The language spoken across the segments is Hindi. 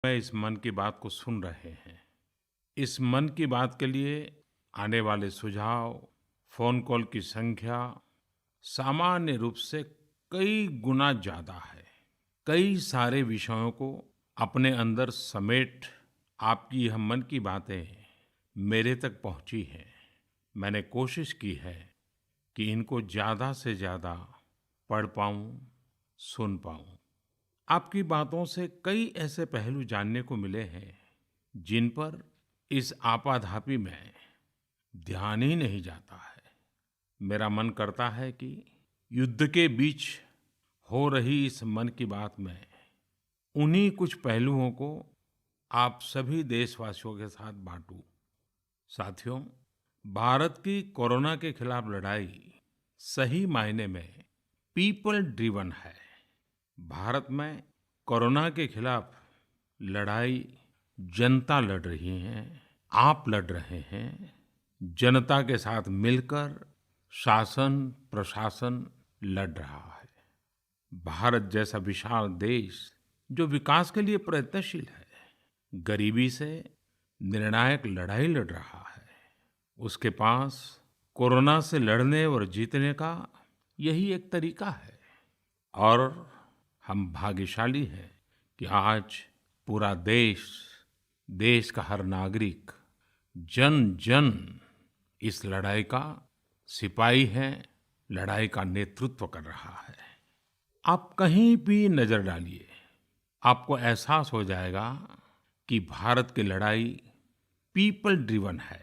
में इस मन की बात को सुन रहे हैं। इस मन की बात के लिए आने वाले सुझाव, फोन कॉल की संख्या सामान्य रूप से कई गुना ज्यादा है। कई सारे विषयों को अपने अंदर समेट आपकी यह मन की बातें मेरे तक पहुंची हैं। मैंने कोशिश की है कि इनको ज्यादा से ज्यादा पढ़ पाऊं, सुन पाऊं। आपकी बातों से कई ऐसे पहलू जानने को मिले हैं जिन पर इस आपाधापी में ध्यान ही नहीं जाता है। मेरा मन करता है कि युद्ध के बीच हो रही इस मन की बात में उन्हीं कुछ पहलुओं को आप सभी देशवासियों के साथ बांटूं। साथियों, भारत की कोरोना के खिलाफ लड़ाई सही मायने में पीपल ड्रिवन है। भारत में कोरोना के खिलाफ लड़ाई जनता लड़ रही है, आप लड़ रहे हैं। जनता के साथ मिलकर शासन प्रशासन लड़ रहा है। भारत जैसा विशाल देश जो विकास के लिए प्रयत्नशील है, गरीबी से निर्णायक लड़ाई लड़ रहा है। उसके पास कोरोना से लड़ने और जीतने का यही एक तरीका है। और हम भाग्यशाली हैं कि आज पूरा देश, देश का हर नागरिक, जन जन इस लड़ाई का सिपाही है, लड़ाई का नेतृत्व कर रहा है। आप कहीं भी नजर डालिए, आपको एहसास हो जाएगा कि भारत की लड़ाई पीपल ड्रिवन है।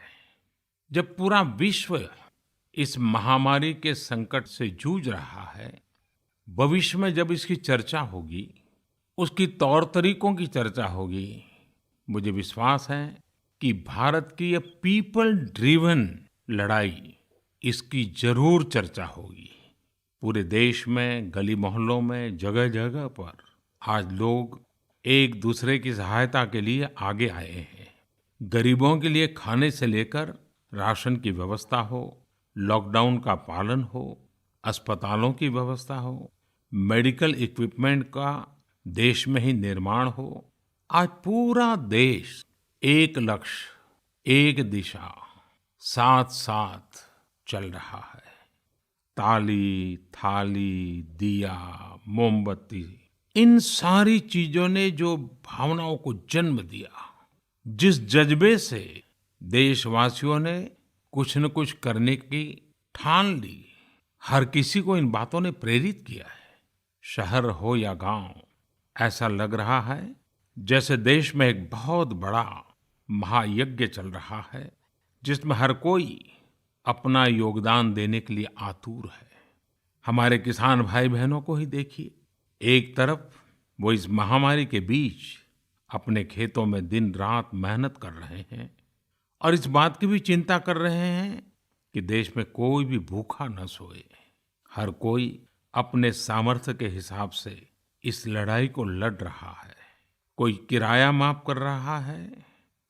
जब पूरा विश्व इस महामारी के संकट से जूझ रहा है, भविष्य में जब इसकी चर्चा होगी, उसकी तौर तरीकों की चर्चा होगी, मुझे विश्वास है कि भारत की ये पीपल ड्रिवन लड़ाई, इसकी जरूर चर्चा होगी। पूरे देश में, गली मोहल्लों में, जगह जगह पर आज लोग एक दूसरे की सहायता के लिए आगे आए हैं। गरीबों के लिए खाने से लेकर राशन की व्यवस्था हो, लॉकडाउन का पालन हो, अस्पतालों की व्यवस्था हो, मेडिकल इक्विपमेंट का देश में ही निर्माण हो, आज पूरा देश एक लक्ष्य, एक दिशा, साथ साथ चल रहा है। ताली, थाली, दिया, मोमबत्ती, इन सारी चीजों ने जो भावनाओं को जन्म दिया, जिस जज्बे से देशवासियों ने कुछ न कुछ करने की ठान ली, हर किसी को इन बातों ने प्रेरित किया है। शहर हो या गांव, ऐसा लग रहा है जैसे देश में एक बहुत बड़ा महायज्ञ चल रहा है, जिसमें हर कोई अपना योगदान देने के लिए आतुर है। हमारे किसान भाई बहनों को ही देखिए, एक तरफ वो इस महामारी के बीच अपने खेतों में दिन रात मेहनत कर रहे हैं और इस बात की भी चिंता कर रहे हैं कि देश में कोई भी भूखा न सोए। हर कोई अपने सामर्थ्य के हिसाब से इस लड़ाई को लड़ रहा है। कोई किराया माफ कर रहा है,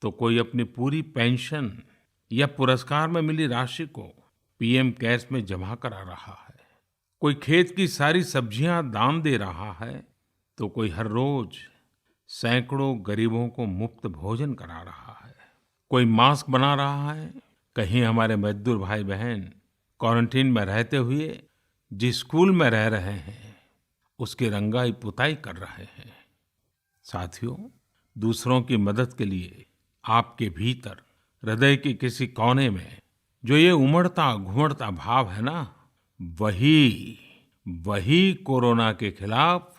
तो कोई अपनी पूरी पेंशन या पुरस्कार में मिली राशि को पीएम केयर्स में जमा करा रहा है। कोई खेत की सारी सब्जियां दान दे रहा है, तो कोई हर रोज सैकड़ों गरीबों को मुफ्त भोजन करा रहा है। कोई मास्क बना रहा है। कहीं हमारे मजदूर भाई बहन क्वारंटीन में रहते हुए जिस स्कूल में रह रहे हैं, उसकी रंगाई पुताई कर रहे हैं। साथियों, दूसरों की मदद के लिए आपके भीतर हृदय के किसी कोने में जो ये उमड़ता घुमड़ता भाव है ना, वही वही कोरोना के खिलाफ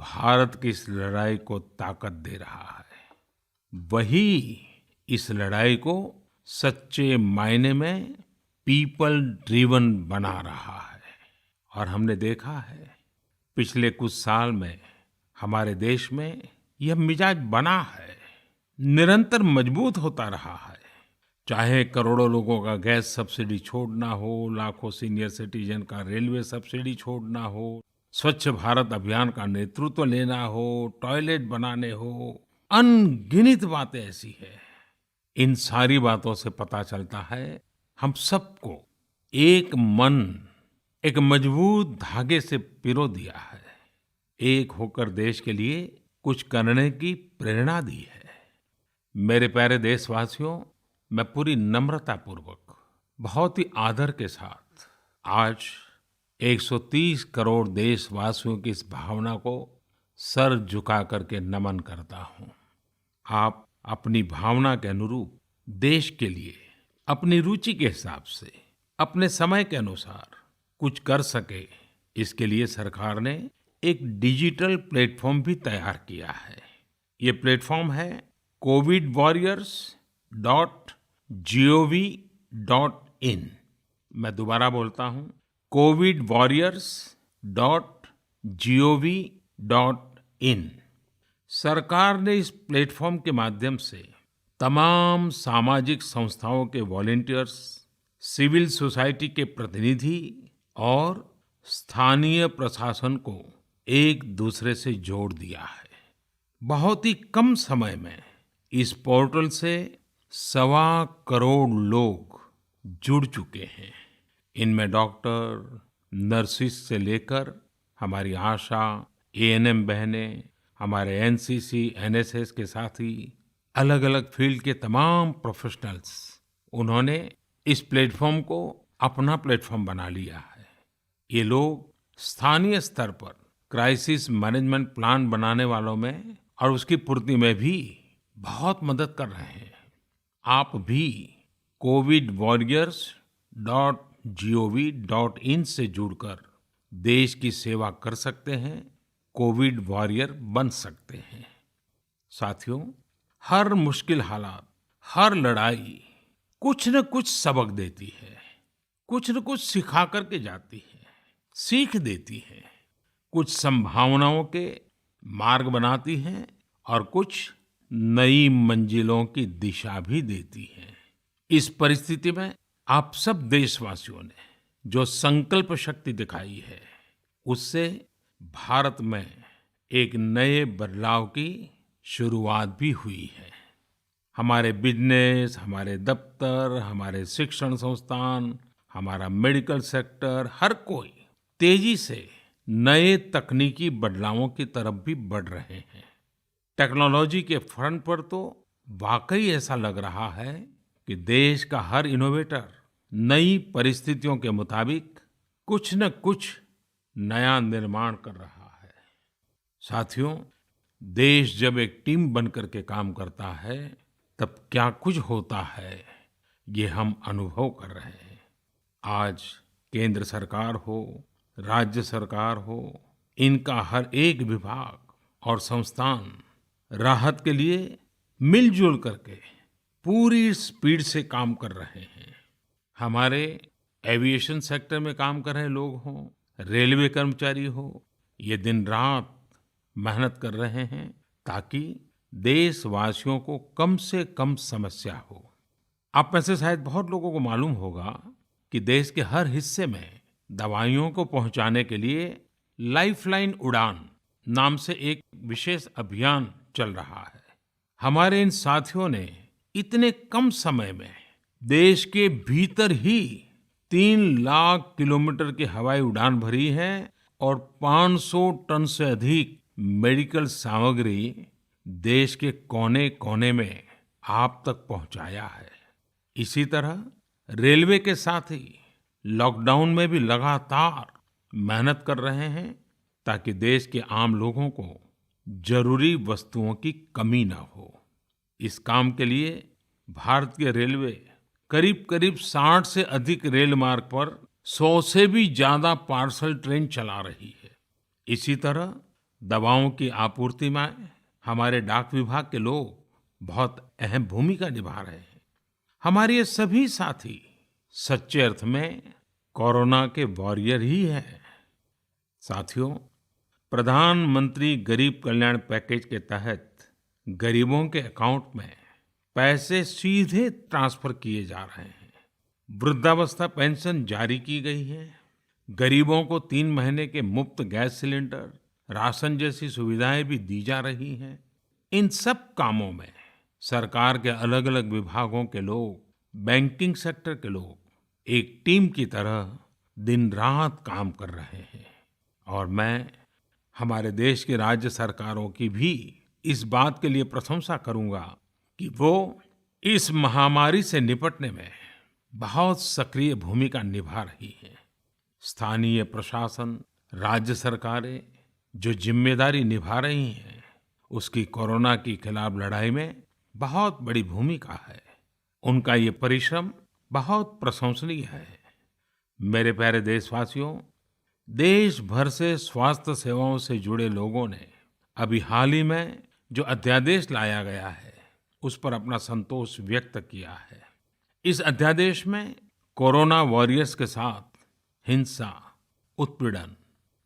भारत की इस लड़ाई को ताकत दे रहा है। वही इस लड़ाई को सच्चे मायने में पीपल ड्रिवन बना रहा है। और हमने देखा है पिछले कुछ साल में हमारे देश में यह मिजाज बना है, निरंतर मजबूत होता रहा है। चाहे करोड़ों लोगों का गैस सब्सिडी छोड़ना हो, लाखों सीनियर सिटीजन का रेलवे सब्सिडी छोड़ना हो, स्वच्छ भारत अभियान का नेतृत्व लेना हो, टॉयलेट बनाने हो, अनगिनत बातें ऐसी है। इन सारी बातों से पता चलता है हम सबको एक मन, एक मजबूत धागे से पिरो दिया है। एक होकर देश के लिए कुछ करने की प्रेरणा दी है। मेरे प्यारे देशवासियों, मैं पूरी नम्रता पूर्वक, बहुत ही आदर के साथ आज 130 करोड़ देशवासियों की इस भावना को सर झुका करके नमन करता हूँ। आप अपनी भावना के अनुरूप देश के लिए अपनी रुचि के हिसाब से, अपने समय के अनुसार कुछ कर सके, इसके लिए सरकार ने एक डिजिटल प्लेटफॉर्म भी तैयार किया है। ये प्लेटफॉर्म है covidwarriors.gov.in। मैं दोबारा बोलता हूँ, covidwarriors.gov.in। सरकार ने इस प्लेटफॉर्म के माध्यम से तमाम सामाजिक संस्थाओं के वॉलंटियर्स, सिविल सोसाइटी के प्रतिनिधि और स्थानीय प्रशासन को एक दूसरे से जोड़ दिया है। बहुत ही कम समय में इस पोर्टल से 1.25 करोड़ लोग जुड़ चुके हैं। इनमें डॉक्टर, नर्सिस से लेकर हमारी आशा, एएनएम बहनें, हमारे एनसीसी, एनएसएस के साथी, अलग अलग फील्ड के तमाम प्रोफेशनल्स, उन्होंने इस प्लेटफॉर्म को अपना प्लेटफॉर्म बना लिया है। ये लोग स्थानीय स्तर पर क्राइसिस मैनेजमेंट प्लान बनाने वालों में और उसकी पूर्ति में भी बहुत मदद कर रहे हैं। आप भी covidwarriors.gov.in से जुड़कर देश की सेवा कर सकते हैं, कोविड वॉरियर बन सकते हैं। साथियों, हर मुश्किल हालात, हर लड़ाई कुछ न कुछ सबक देती है, कुछ न कुछ सिखा करके जाती है, सीख देती है, कुछ संभावनाओं के मार्ग बनाती है और कुछ नई मंजिलों की दिशा भी देती है। इस परिस्थिति में आप सब देशवासियों ने जो संकल्प शक्ति दिखाई है, उससे भारत में एक नए बदलाव की शुरुआत भी हुई है। हमारे बिजनेस, हमारे दफ्तर, हमारे शिक्षण संस्थान, हमारा मेडिकल सेक्टर, हर कोई तेजी से नए तकनीकी बदलावों की तरफ भी बढ़ रहे हैं। टेक्नोलॉजी के फ्रंट पर तो वाकई ऐसा लग रहा है कि देश का हर इनोवेटर नई परिस्थितियों के मुताबिक कुछ न कुछ नया निर्माण कर रहा है। साथियों, देश जब एक टीम बनकर के काम करता है, तब क्या कुछ होता है, ये हम अनुभव कर रहे हैं। आज केंद्र सरकार हो, राज्य सरकार हो, इनका हर एक विभाग और संस्थान राहत के लिए मिलजुल करके पूरी स्पीड से काम कर रहे हैं। हमारे एविएशन सेक्टर में काम कर रहे लोग हों, रेलवे कर्मचारी हो, ये दिन रात मेहनत कर रहे हैं ताकि देशवासियों को कम से कम समस्या हो। आप में से शायद बहुत लोगों को मालूम होगा कि देश के हर हिस्से में दवाइयों को पहुंचाने के लिए लाइफलाइन उड़ान नाम से एक विशेष अभियान चल रहा है। हमारे इन साथियों ने इतने कम समय में देश के भीतर ही 3 लाख किलोमीटर की हवाई उड़ान भरी है और 500 टन से अधिक मेडिकल सामग्री देश के कोने-कोने में आप तक पहुंचाया है। इसी तरह रेलवे के साथ ही लॉकडाउन में भी लगातार मेहनत कर रहे हैं ताकि देश के आम लोगों को जरूरी वस्तुओं की कमी ना हो। इस काम के लिए भारतीय रेलवे करीब-करीब 60 से अधिक रेल मार्ग पर 100 से भी ज्यादा पार्सल ट्रेन चला रही है। इसी तरह दवाओं की आपूर्ति में हमारे डाक विभाग के लोग बहुत अहम भूमिका निभा रहे हैं। हमारे ये सभी साथी सच्चे अर्थ में कोरोना के वॉरियर ही हैं। साथियों, प्रधानमंत्री गरीब कल्याण पैकेज के तहत गरीबों के अकाउंट में पैसे सीधे ट्रांसफर किए जा रहे हैं। वृद्धावस्था पेंशन जारी की गई है। गरीबों को 3 महीने के मुफ्त गैस सिलेंडर, राशन जैसी सुविधाएं भी दी जा रही हैं। इन सब कामों में सरकार के अलग-अलग विभागों के लोग, बैंकिंग सेक्टर के लोग एक टीम की तरह दिन रात काम कर रहे हैं और मैं हमारे देश की राज्य सरकारों की भी इस बात के लिए प्रशंसा करूंगा कि वो इस महामारी से निपटने में बहुत सक्रिय भूमिका निभा रही है। स्थानीय प्रशासन, राज्य सरकारें जो जिम्मेदारी निभा रही हैं, उसकी कोरोना के खिलाफ लड़ाई में बहुत बड़ी भूमिका है। उनका ये परिश्रम बहुत प्रशंसनीय है। मेरे प्यारे देशवासियों, देश भर से स्वास्थ्य सेवाओं से जुड़े लोगों ने अभी हाल ही में जो अध्यादेश लाया गया है, उस पर अपना संतोष व्यक्त किया है। इस अध्यादेश में कोरोना वॉरियर्स के साथ हिंसा, उत्पीड़न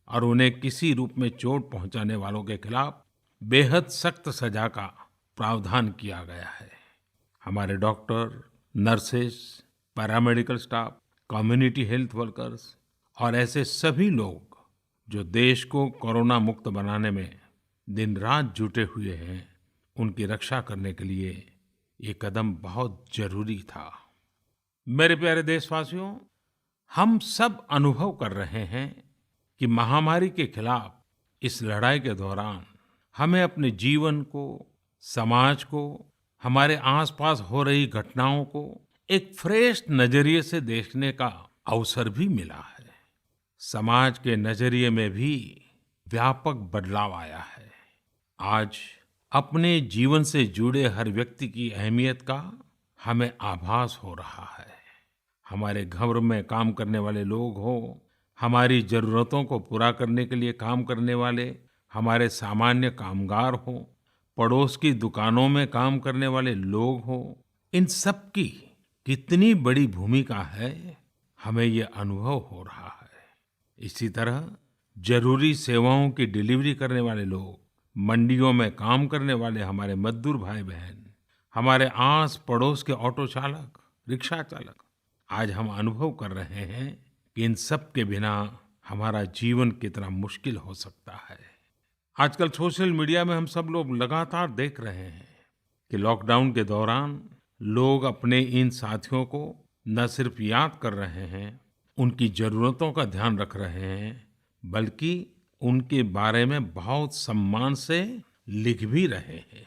और उन्हें किसी रूप में चोट पहुंचाने वालों के खिलाफ बेहद सख्त सजा का प्रावधान किया गया है। हमारे doctor, nurses, paramedical staff, community health workers और ऐसे सभी लोग जो देश को कोरोना मुक्त बनाने में दिन रात जुटे हुए हैं, उनकी रक्षा करने के लिए ये कदम बहुत जरूरी था। मेरे प्यारे देशवासियों, हम सब अनुभव कर रहे हैं कि महामारी के खिलाफ इस लड़ाई के दौरान हमें अपने जीवन को, समाज को, हमारे आसपास हो रही घटनाओं को एक फ्रेश नजरिए से देखने का अवसर भी मिला है। समाज के नजरिए में भी व्यापक बदलाव आया है। आज अपने जीवन से जुड़े हर व्यक्ति की अहमियत का हमें आभास हो रहा है। हमारे घर में काम करने वाले लोग हो, हमारी जरूरतों को पूरा करने के लिए काम करने वाले हमारे सामान्य कामगार हो, पड़ोस की दुकानों में काम करने वाले लोग हो, इन सब की कितनी बड़ी भूमिका है, हमें ये अनुभव हो रहा है। इसी तरह जरूरी सेवाओं की डिलीवरी करने वाले लोग, मंडियों में काम करने वाले हमारे मजदूर भाई बहन, हमारे आस पड़ोस के ऑटो चालक, रिक्शा चालक, आज हम अनुभव कर रहे हैं कि इन सब के बिना हमारा जीवन कितना मुश्किल हो सकता है। आजकल सोशल मीडिया में हम सब लोग लगातार देख रहे हैं कि लॉकडाउन के दौरान लोग अपने इन साथियों को न सिर्फ याद कर रहे हैं, उनकी जरूरतों का ध्यान रख रहे हैं, बल्कि उनके बारे में बहुत सम्मान से लिख भी रहे हैं।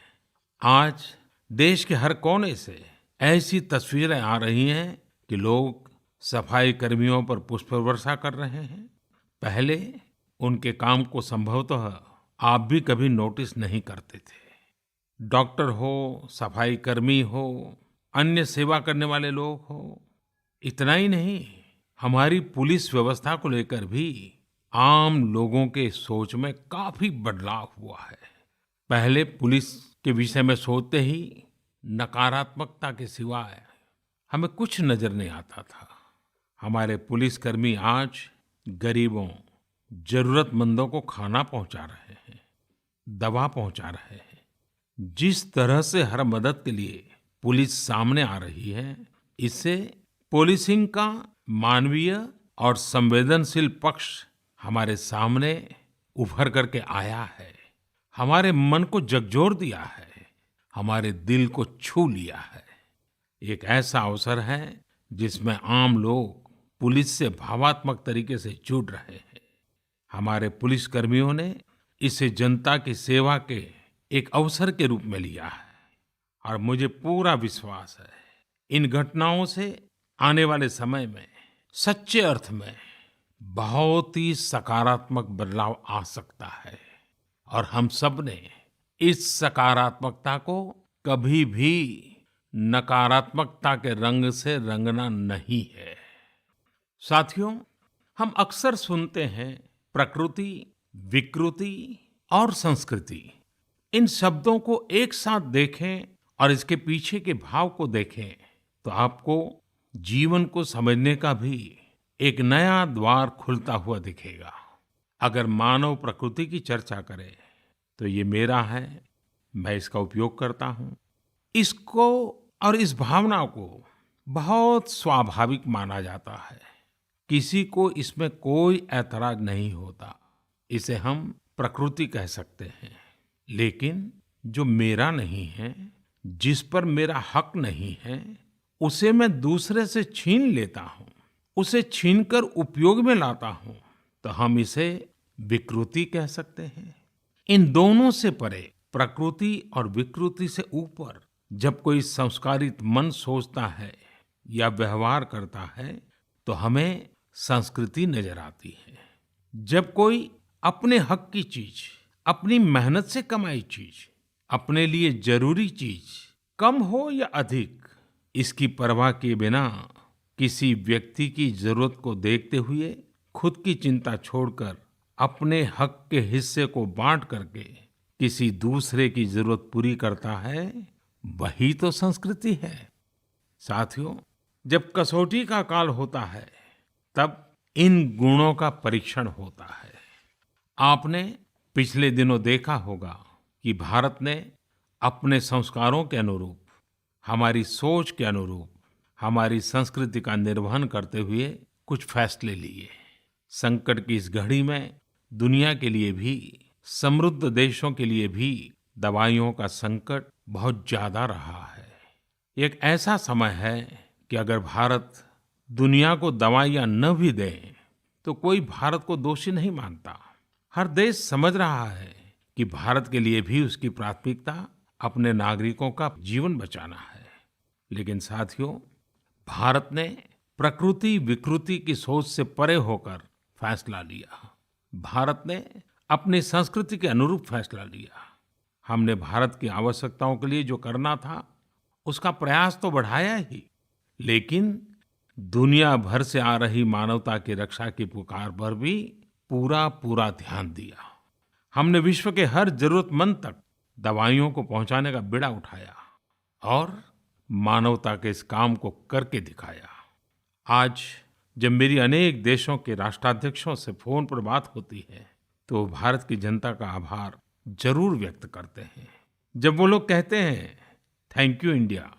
आज देश के हर कोने से ऐसी तस्वीरें आ रही हैं कि लोग सफाई कर्मियों पर पुष्प वर्षा कर रहे हैं। पहले उनके काम को संभवतः आप भी कभी नोटिस नहीं करते थे। डॉक्टर हो, सफाई कर्मी हो, अन्य सेवा करने वाले लोग हो, इतना ही नहीं, हमारी पुलिस व्यवस्था को लेकर भी आम लोगों के सोच में काफी बदलाव हुआ है। पहले पुलिस के विषय में सोचते ही नकारात्मकता के सिवाय हमें कुछ नजर नहीं आता था। हमारे पुलिसकर्मी आज गरीबों, जरूरतमंदों को खाना पहुंचा रहे हैं, दवा पहुंचा रहे हैं। जिस तरह से हर मदद के लिए पुलिस सामने आ रही है, इससे पुलिसिंग का मानवीय और संवेदनशील पक्ष हमारे सामने उभर करके आया है। हमारे मन को झकझोर दिया है, हमारे दिल को छू लिया है। एक ऐसा अवसर है जिसमें आम लोग पुलिस से भावात्मक तरीके से जुड़ रहे हैं। हमारे पुलिसकर्मियों ने इसे जनता की सेवा के एक अवसर के रूप में लिया है और मुझे पूरा विश्वास है इन घटनाओं से आने वाले समय में सच्चे अर्थ में बहुत ही सकारात्मक बदलाव आ सकता है और हम सब ने इस सकारात्मकता को कभी भी नकारात्मकता के रंग से रंगना नहीं है। साथियों, हम अक्सर सुनते हैं प्रकृति, विकृति और संस्कृति। इन शब्दों को एक साथ देखें और इसके पीछे के भाव को देखें तो आपको जीवन को समझने का भी एक नया द्वार खुलता हुआ दिखेगा। अगर मानव प्रकृति की चर्चा करें तो ये मेरा है, मैं इसका उपयोग करता हूँ। इसको और इस भावना को बहुत स्वाभाविक माना जाता है, किसी को इसमें कोई ऐतराज नहीं होता। इसे हम प्रकृति कह सकते हैं। लेकिन जो मेरा नहीं है, जिस पर मेरा हक नहीं है, उसे मैं दूसरे से छीन लेता हूँ, उसे छीनकर उपयोग में लाता हूँ, तो हम इसे विकृति कह सकते हैं। इन दोनों से परे प्रकृति और विकृति से ऊपर जब कोई संस्कारित मन सोचता है या व्यवहार करता है तो हमें संस्कृति नजर आती है। जब कोई अपने हक की चीज, अपनी मेहनत से कमाई चीज, अपने लिए जरूरी चीज कम हो या अधिक, इसकी परवाह किए बिना किसी व्यक्ति की जरूरत को देखते हुए खुद की चिंता छोड़कर अपने हक के हिस्से को बांट करके किसी दूसरे की जरूरत पूरी करता है, वही तो संस्कृति है। साथियों, जब कसौटी का काल होता है तब इन गुणों का परीक्षण होता है। आपने पिछले दिनों देखा होगा कि भारत ने अपने संस्कारों के अनुरूप, हमारी सोच के अनुरूप, हमारी संस्कृति का निर्वहन करते हुए कुछ फैसले लिए। संकट की इस घड़ी में दुनिया के लिए भी, समृद्ध देशों के लिए भी दवाइयों का संकट बहुत ज्यादा रहा है। एक ऐसा समय है कि अगर भारत दुनिया को दवाइयां न भी दे तो कोई भारत को दोषी नहीं मानता। हर देश समझ रहा है कि भारत के लिए भी उसकी प्राथमिकता अपने नागरिकों का जीवन बचाना है। लेकिन साथियों, भारत ने प्रकृति विकृति की सोच से परे होकर फैसला लिया। भारत ने अपनी संस्कृति के अनुरूप फैसला लिया। हमने भारत की आवश्यकताओं के लिए जो करना था उसका प्रयास तो बढ़ाया ही, लेकिन दुनिया भर से आ रही मानवता की रक्षा की पुकार पर भी पूरा ध्यान दिया। हमने विश्व के हर जरूरतमंद तक दवाइयों को पहुंचाने का बीड़ा उठाया और मानवता के इस काम को करके दिखाया। आज जब मेरी अनेक देशों के राष्ट्राध्यक्षों से फोन पर बात होती है तो वो भारत की जनता का आभार जरूर व्यक्त करते हैं। जब वो लोग कहते हैं thank you India,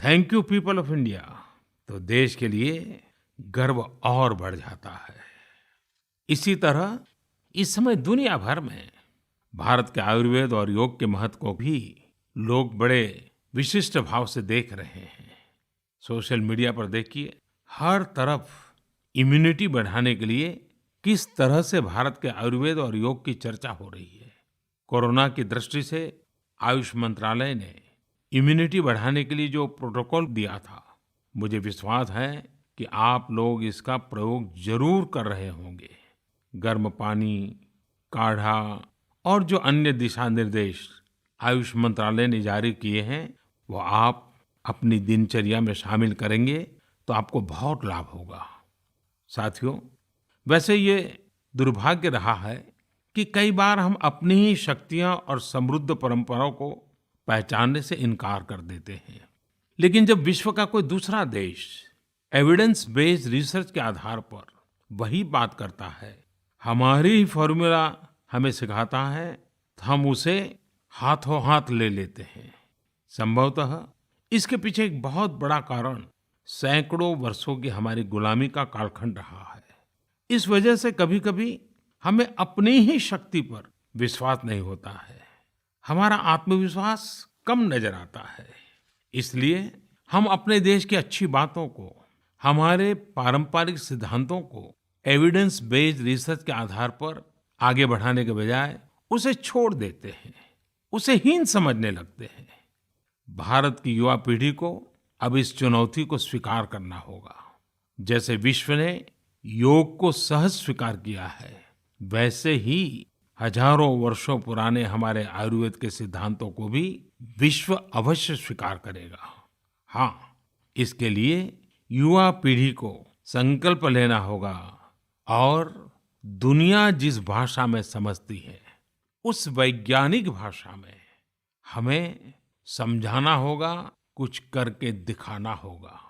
thank you people of India, तो देश के लिए गर्व और बढ़ जाता है। इसी तरह इस समय दुनिया भर में भारत के आयुर्वेद और योग के महत्व को भी लोग बड़े विशिष्ट भाव से देख रहे हैं। सोशल मीडिया पर देखिए, हर तरफ इम्यूनिटी बढ़ाने के लिए किस तरह से भारत के आयुर्वेद और योग की चर्चा हो रही है। कोरोना की दृष्टि से आयुष मंत्रालय ने इम्यूनिटी बढ़ाने के लिए जो प्रोटोकॉल दिया था, मुझे विश्वास है कि आप लोग इसका प्रयोग जरूर कर रहे होंगे। गर्म पानी, काढ़ा और जो अन्य दिशा निर्देश आयुष मंत्रालय ने जारी किए हैं वो आप अपनी दिनचर्या में शामिल करेंगे तो आपको बहुत लाभ होगा। साथियों, वैसे ये दुर्भाग्य रहा है कि कई बार हम अपनी ही शक्तियां और समृद्ध परंपराओं को पहचानने से इनकार कर देते हैं। लेकिन जब विश्व का कोई दूसरा देश एविडेंस बेस्ड रिसर्च के आधार पर वही बात करता है, हमारी ही फॉर्मूला हमें सिखाता है, तो हम उसे हाथों हाथ ले लेते हैं। संभवतः इसके पीछे एक बहुत बड़ा कारण सैकड़ों वर्षों की हमारी गुलामी का कालखंड रहा है। इस वजह से कभी-कभी हमें अपनी ही शक्ति पर विश्वास नहीं होता है, हमारा आत्मविश्वास कम नजर आता है। इसलिए हम अपने देश की अच्छी बातों को, हमारे पारंपरिक सिद्धांतों को एविडेंस बेस्ड रिसर्च के आधार पर आगे बढ़ाने के बजाय उसे छोड़ देते हैं, उसे हीन समझने लगते हैं। भारत की युवा पीढ़ी को अब इस चुनौती को स्वीकार करना होगा। जैसे विश्व ने योग को सहज स्वीकार किया है, वैसे ही हजारों वर्षों पुराने हमारे आयुर्वेद के सिद्धांतों को भी विश्व अवश्य स्वीकार करेगा। हाँ, इसके लिए युवा पीढ़ी को संकल्प लेना होगा और दुनिया जिस भाषा में समझती है उस वैज्ञानिक भाषा में हमें समझाना होगा, कुछ करके दिखाना होगा।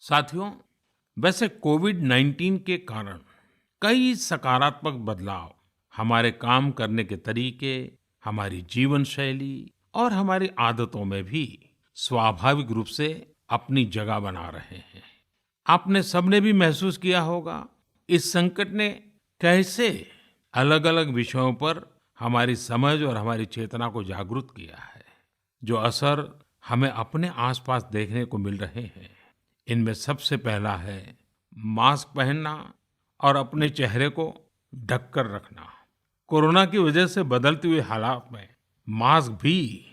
साथियों, वैसे कोविड-19 के कारण कई सकारात्मक बदलाव हमारे काम करने के तरीके, हमारी जीवन शैली और हमारी आदतों में भी स्वाभाविक रूप से अपनी जगह बना रहे हैं। आपने सबने भी महसूस किया होगा इस संकट ने कैसे अलग-अलग विषयों पर हमारी समझ और हमारी चेतना को जागरूक किया है। जो असर हमें अपने आसपास देखने को मिल रहे हैं, इनमें सबसे पहला है मास्क पहनना और अपने चेहरे को ढककर रखना। कोरोना की वजह से बदलते हुए हालात में मास्क भी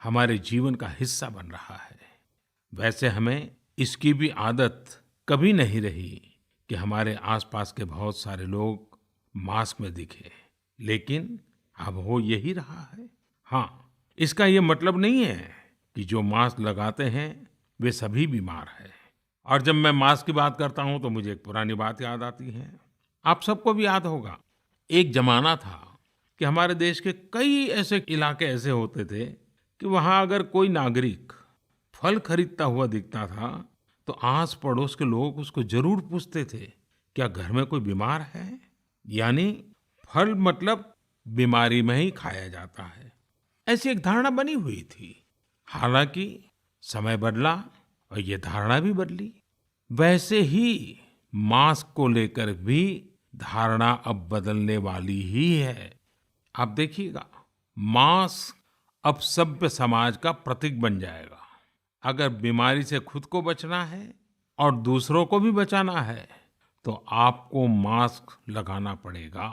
हमारे जीवन का हिस्सा बन रहा है। वैसे हमें इसकी भी आदत कभी नहीं रही कि हमारे आसपास के बहुत सारे लोग मास्क में दिखे, लेकिन अब हो यही रहा है। हाँ, इसका ये मतलब नहीं है कि जो मास्क लगाते हैं वे सभी बीमार हैं। और जब मैं मास्क की बात करता हूं तो मुझे एक पुरानी बात याद आती है। आप सबको भी याद होगा, एक जमाना था कि हमारे देश के कई ऐसे इलाके ऐसे होते थे कि वहां अगर कोई नागरिक फल खरीदता हुआ दिखता था तो आस पड़ोस के लोग उसको जरूर पूछते थे, क्या घर में कोई बीमार है? यानी फल मतलब बीमारी में ही खाया जाता है, ऐसी एक धारणा बनी हुई थी। हालांकि समय बदला और ये धारणा भी बदली। वैसे ही मास्क को लेकर भी धारणा अब बदलने वाली ही है। आप देखिएगा, मास्क अब सभ्य समाज का प्रतीक बन जाएगा। अगर बीमारी से खुद को बचना है और दूसरों को भी बचाना है तो आपको मास्क लगाना पड़ेगा।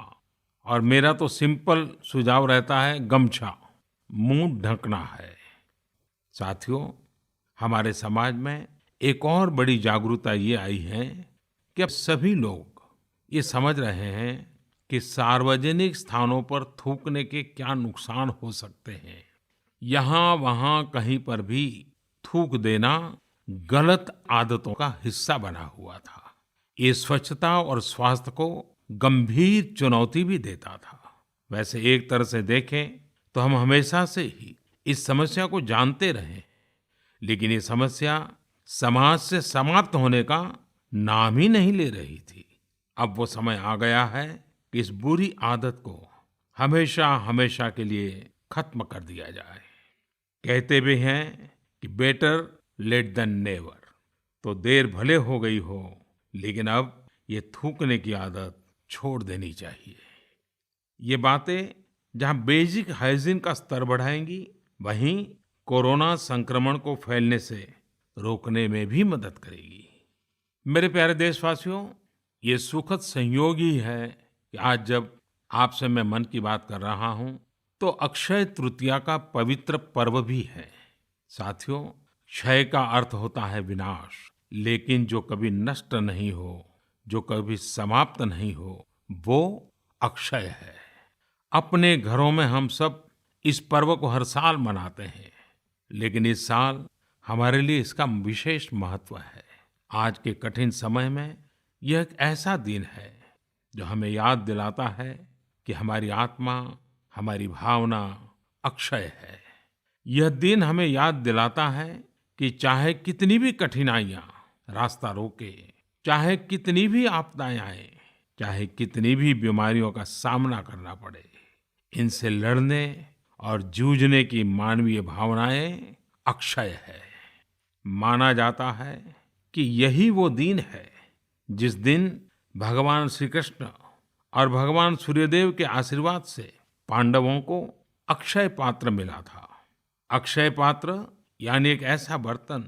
और मेरा तो सिंपल सुझाव रहता है, गमछा मुंह ढकना है। साथियों, हमारे समाज में एक और बड़ी जागरूकता ये आई है कि अब सभी लोग ये समझ रहे हैं कि सार्वजनिक स्थानों पर थूकने के क्या नुकसान हो सकते हैं। यहाँ वहाँ कहीं पर भी थूक देना गलत आदतों का हिस्सा बना हुआ था। ये स्वच्छता और स्वास्थ्य को गंभीर चुनौती भी देता था। वैसे एक तरह से देखें तो हम हमेशा से ही इस समस्या को जानते रहे, लेकिन ये समस्या समाज से समाप्त होने का नाम ही नहीं ले रही थी। अब वो समय आ गया है कि इस बुरी आदत को हमेशा हमेशा के लिए खत्म कर दिया जाए। कहते भी हैं कि बेटर लेट देन नेवर। तो देर भले हो गई हो, लेकिन अब ये थूकने की आदत छोड़ देनी चाहिए। ये बातें जहां बेसिक हाइजीन का स्तर बढ़ाएंगी, वहीं कोरोना संक्रमण को फैलने से रोकने में भी मदद करेगी। मेरे प्यारे देशवासियों, ये सुखद संयोग ही है कि आज जब आपसे मैं मन की बात कर रहा हूं तो अक्षय तृतीया का पवित्र पर्व भी है। साथियों, क्षय का अर्थ होता है विनाश, लेकिन जो कभी नष्ट नहीं हो, जो कभी समाप्त नहीं हो, वो अक्षय है। अपने घरों में हम सब इस पर्व को हर साल मनाते हैं, लेकिन इस साल हमारे लिए इसका विशेष महत्व है। आज के कठिन समय में यह एक ऐसा दिन है जो हमें याद दिलाता है कि हमारी आत्मा, हमारी भावना अक्षय है। यह दिन हमें याद दिलाता है कि चाहे कितनी भी कठिनाइयां रास्ता रोके, चाहे कितनी भी आपदाएं आए, चाहे कितनी भी बीमारियों का सामना करना पड़े, इनसे लड़ने और जूझने की मानवीय भावनाएं अक्षय है। माना जाता है कि यही वो दिन है जिस दिन भगवान श्री कृष्ण और भगवान सूर्यदेव के आशीर्वाद से पांडवों को अक्षय पात्र मिला था। अक्षय पात्र यानी एक ऐसा बर्तन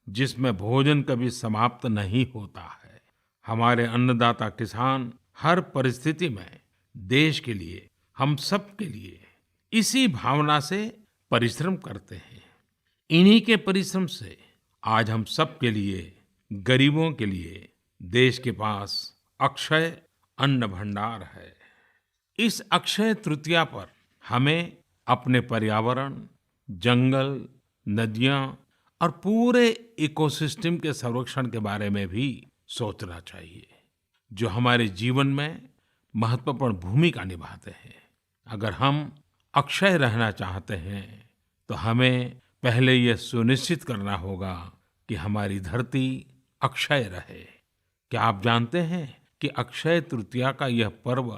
जिसमें भोजन कभी समाप्त नहीं होता है। हमारे अन्नदाता किसान हर परिस्थिति में देश के लिए, हम सब के लिए इसी भावना से परिश्रम करते हैं। इन्हीं के परिश्रम से आज हम सब के लिए, गरीबों के लिए देश के पास अक्षय अन्न भंडार है। इस अक्षय तृतीया पर हमें अपने पर्यावरण, जंगल, नदियां और पूरे इकोसिस्टम के संरक्षण के बारे में भी सोचना चाहिए, जो हमारे जीवन में महत्वपूर्ण भूमिका निभाते हैं। अगर हम अक्षय रहना चाहते हैं तो हमें पहले यह सुनिश्चित करना होगा कि हमारी धरती अक्षय रहे। क्या आप जानते हैं कि अक्षय तृतीया का यह पर्व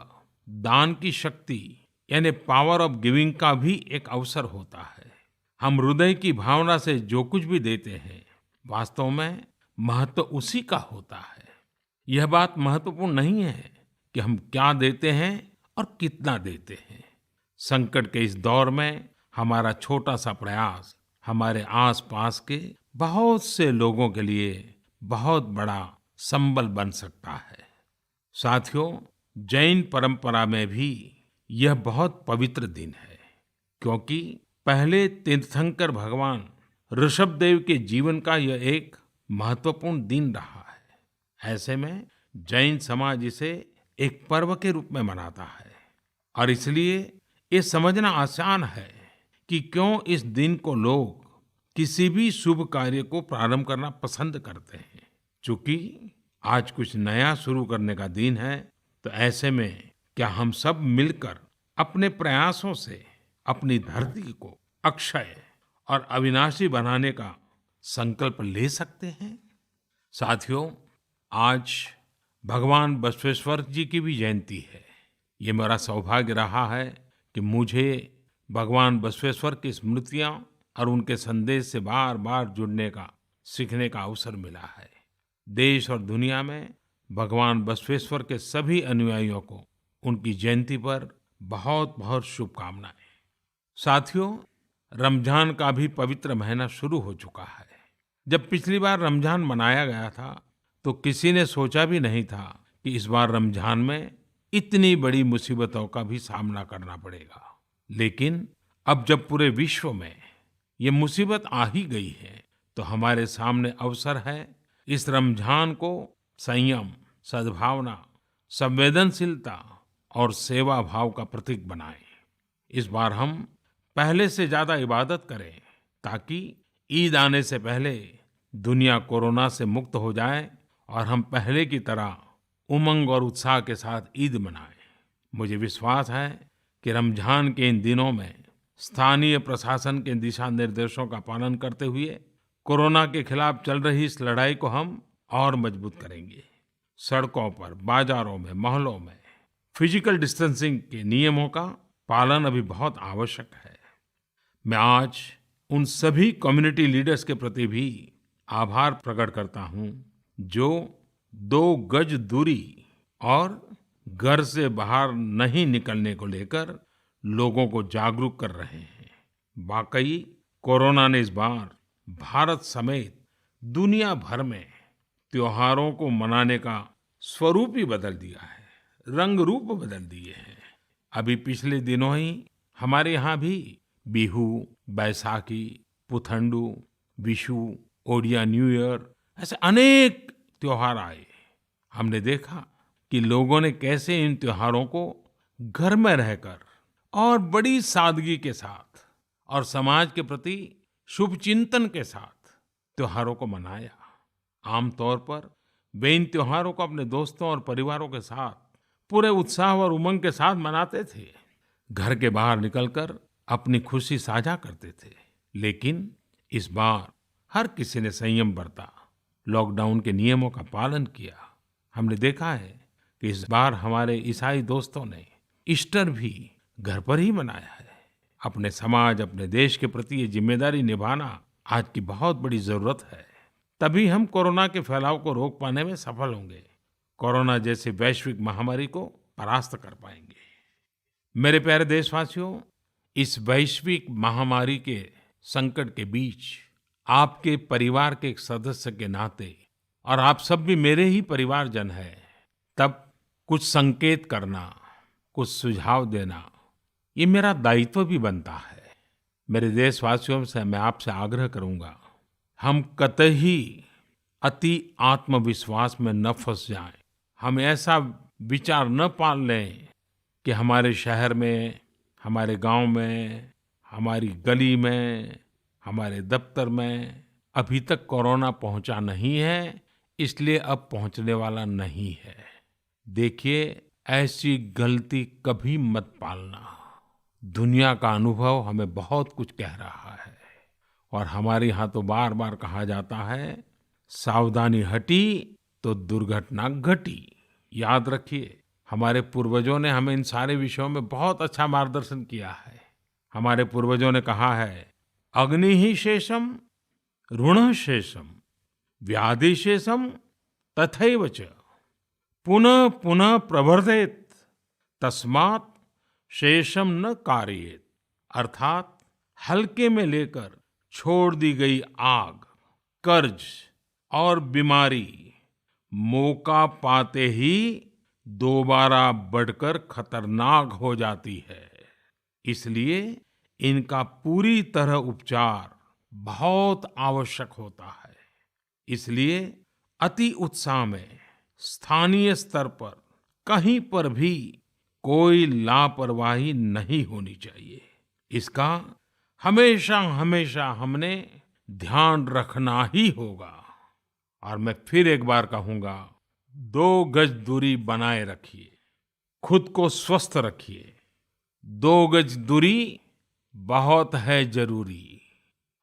दान की शक्ति यानी पावर ऑफ गिविंग का भी एक अवसर होता है। हम हृदय की भावना से जो कुछ भी देते हैं, वास्तव में महत्व उसी का होता है। यह बात महत्वपूर्ण नहीं है कि हम क्या देते हैं और कितना देते हैं। संकट के इस दौर में हमारा छोटा सा प्रयास हमारे आसपास के बहुत से लोगों के लिए बहुत बड़ा संबल बन सकता है। साथियों, जैन परंपरा में भी यह बहुत पवित्र दिन है। क्योंकि पहले तीर्थंकर भगवान ऋषभदेव के जीवन का यह एक महत्वपूर्ण दिन रहा है। ऐसे में जैन समाज इसे एक पर्व के रूप में मनाता है और इसलिए ये समझना आसान है कि क्यों इस दिन को लोग किसी भी शुभ कार्य को प्रारंभ करना पसंद करते हैं। चूंकि आज कुछ नया शुरू करने का दिन है, तो ऐसे में क्या हम सब मिलकर अपने प्रयासों से अपनी धरती को अक्षय और अविनाशी बनाने का संकल्प ले सकते हैं? साथियों, आज भगवान बसवेश्वर जी की भी जयंती है। ये मेरा सौभाग्य रहा है कि मुझे भगवान बसवेश्वर की स्मृतियां और उनके संदेश से बार बार जुड़ने का, सीखने का अवसर मिला है। देश और दुनिया में भगवान बसवेश्वर के सभी अनुयायियों को उनकी जयंती पर बहुत बहुत शुभकामनाएं। साथियों, रमजान का भी पवित्र महीना शुरू हो चुका है। जब पिछली बार रमजान मनाया गया था तो किसी ने सोचा भी नहीं था कि इस बार रमजान में इतनी बड़ी मुसीबतों का भी सामना करना पड़ेगा। लेकिन अब जब पूरे विश्व में ये मुसीबत आ ही गई है, तो हमारे सामने अवसर है इस रमजान को संयम, सद्भावना, संवेदनशीलता और सेवा भाव का प्रतीक बनाएं। इस बार हम पहले से ज्यादा इबादत करें ताकि ईद आने से पहले दुनिया कोरोना से मुक्त हो जाए और हम पहले की तरह उमंग और उत्साह के साथ ईद मनाएं। मुझे विश्वास है कि रमजान के इन दिनों में स्थानीय प्रशासन के दिशा निर्देशों का पालन करते हुए कोरोना के खिलाफ चल रही इस लड़ाई को हम और मजबूत करेंगे। सड़कों पर, बाजारों में, मोहल्लों में फिजिकल डिस्टेंसिंग के नियमों का पालन अभी बहुत आवश्यक है। मैं आज उन सभी कम्युनिटी लीडर्स के प्रति भी आभार प्रकट करता हूं जो 2 गज दूरी और घर से बाहर नहीं निकलने को लेकर लोगों को जागरूक कर रहे हैं। वाकई कोरोना ने इस बार भारत समेत दुनिया भर में त्योहारों को मनाने का स्वरूप ही बदल दिया है, रंग रूप बदल दिए हैं। अभी पिछले दिनों ही हमारे यहाँ भी बिहू, बैसाखी, पुथंडू, विशु, ओडिया न्यू ईयर ऐसे अनेक त्योहार आए। हमने देखा कि लोगों ने कैसे इन त्योहारों को घर में रहकर और बड़ी सादगी के साथ और समाज के प्रति शुभ चिंतन के साथ त्योहारों को मनाया। आमतौर पर वे इन त्योहारों को अपने दोस्तों और परिवारों के साथ पूरे उत्साह और उमंग के साथ मनाते थे, घर के बाहर निकलकर अपनी खुशी साझा करते थे। लेकिन इस बार हर किसी ने संयम बरता, लॉकडाउन के नियमों का पालन किया। हमने देखा है कि इस बार हमारे ईसाई दोस्तों ने ईस्टर भी घर पर ही मनाया है। अपने समाज, अपने देश के प्रति ये जिम्मेदारी निभाना आज की बहुत बड़ी जरूरत है। तभी हम कोरोना के फैलाव को रोक पाने में सफल होंगे, कोरोना जैसी वैश्विक महामारी को परास्त कर पाएंगे। मेरे प्यारे देशवासियों, इस वैश्विक महामारी के संकट के बीच आपके परिवार के एक सदस्य के नाते, और आप सब भी मेरे ही परिवारजन हैं, तब कुछ संकेत करना, कुछ सुझाव देना, ये मेरा दायित्व भी बनता है। मेरे देशवासियों से मैं आपसे आग्रह करूंगा, हम कतई अति आत्मविश्वास में न फंस जाएं। हम ऐसा विचार न पाल लें कि हमारे शहर में, हमारे गांव में, हमारी गली में, हमारे दफ्तर में अभी तक कोरोना पहुंचा नहीं है, इसलिए अब पहुंचने वाला नहीं है। देखिए, ऐसी गलती कभी मत पालना। दुनिया का अनुभव हमें बहुत कुछ कह रहा है और हमारे यहाँ तो बार बार कहा जाता है, सावधानी हटी तो दुर्घटना घटी। याद रखिए, हमारे पूर्वजों ने हमें इन सारे विषयों में बहुत अच्छा मार्गदर्शन किया है। हमारे पूर्वजों ने कहा है, अग्नि ही शेषम ऋण शेषम व्याधि शेषम तथैव च पुनः पुनः प्रवर्धेत तस्मात् शेषम न कारयेत। अर्थात हल्के में लेकर छोड़ दी गई आग, कर्ज और बीमारी मौका पाते ही दोबारा बढ़कर खतरनाक हो जाती है। इसलिए इनका पूरी तरह उपचार बहुत आवश्यक होता है। इसलिए अति उत्साह में स्थानीय स्तर पर कहीं पर भी कोई लापरवाही नहीं होनी चाहिए। इसका हमेशा हमेशा हमने ध्यान रखना ही होगा। और मैं फिर एक बार कहूंगा, 2 गज दूरी बनाए रखिए, खुद को स्वस्थ रखिए। 2 गज दूरी बहुत है जरूरी।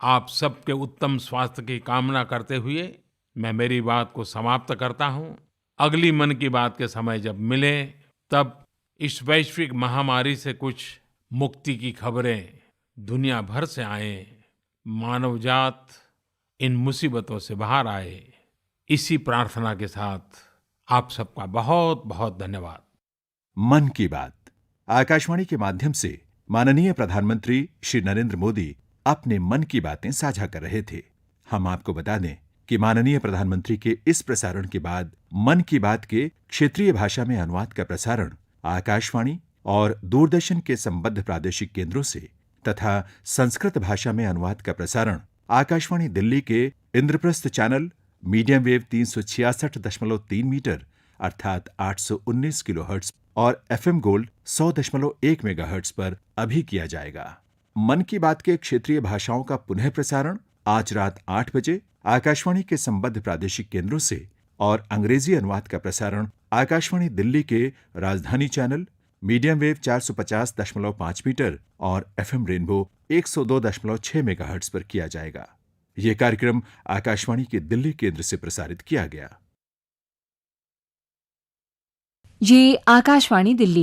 आप सबके उत्तम स्वास्थ्य की कामना करते हुए मैं मेरी बात को समाप्त करता हूं। अगली मन की बात के समय जब मिले, तब इस वैश्विक महामारी से कुछ मुक्ति की खबरें दुनिया भर से आए, मानवजात इन मुसीबतों से बाहर आए, इसी प्रार्थना के साथ आप सबका बहुत बहुत धन्यवाद। मन की बात आकाशवाणी के माध्यम से माननीय प्रधानमंत्री श्री नरेंद्र मोदी अपने मन की बातें साझा कर रहे थे। हम आपको बता दें कि माननीय प्रधानमंत्री के इस प्रसारण के बाद मन की बात के क्षेत्रीय भाषा में अनुवाद का प्रसारण आकाशवाणी और दूरदर्शन के संबद्ध प्रादेशिक केंद्रों से तथा संस्कृत भाषा में अनुवाद का प्रसारण आकाशवाणी दिल्ली के Indraprastha channel medium wave 366.3 metre अर्थात 819 किलोहर्ट्ज और एफएम गोल्ड 100.1 मेगाहर्ट्ज पर अभी किया जाएगा। मन की बात के क्षेत्रीय भाषाओं का पुनः प्रसारण आज रात 8 बजे आकाशवाणी के संबद्ध प्रादेशिक केंद्रों से और अंग्रेजी अनुवाद का प्रसारण आकाशवाणी दिल्ली के राजधानी चैनल मीडियम वेव 450.5 मीटर और एफएम रेनबो 102.6 मेगाहर्ट्ज पर किया जाएगा। यह कार्यक्रम आकाशवाणी के दिल्ली केंद्र से प्रसारित किया गया। ये आकाशवाणी दिल्ली